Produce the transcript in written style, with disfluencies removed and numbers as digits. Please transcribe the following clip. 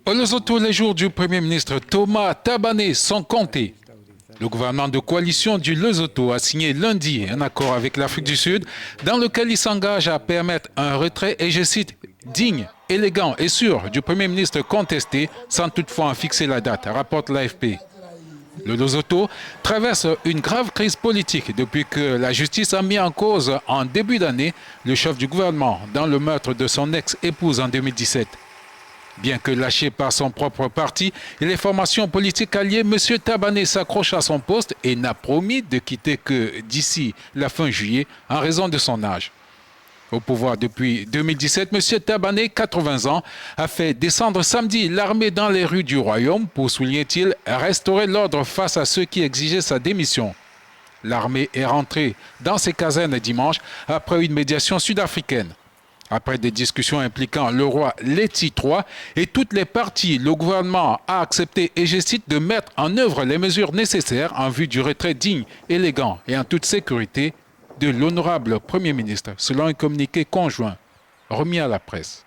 Au Lesotho, les jours du Premier ministre Thomas Tabane sont comptés. Le gouvernement de coalition du Lesotho a signé lundi un accord avec l'Afrique du Sud dans lequel il s'engage à permettre un retrait, et je cite, digne, élégant et sûr du Premier ministre contesté sans toutefois en fixer la date, rapporte l'AFP. Le Lesotho traverse une grave crise politique depuis que la justice a mis en cause en début d'année le chef du gouvernement dans le meurtre de son ex-épouse en 2017. Bien que lâché par son propre parti et les formations politiques alliées, M. Tabane s'accroche à son poste et n'a promis de quitter que d'ici la fin juillet en raison de son âge. Au pouvoir depuis 2017, M. Tabane, 80 ans, a fait descendre samedi l'armée dans les rues du royaume pour, souligne-t-il, restaurer l'ordre face à ceux qui exigeaient sa démission. L'armée est rentrée dans ses casernes dimanche après une médiation sud-africaine. Après des discussions impliquant le roi Letsie III et toutes les parties, le gouvernement a accepté, et je cite, de mettre en œuvre les mesures nécessaires en vue du retrait digne, élégant et en toute sécurité de l'honorable Premier ministre, selon un communiqué conjoint remis à la presse.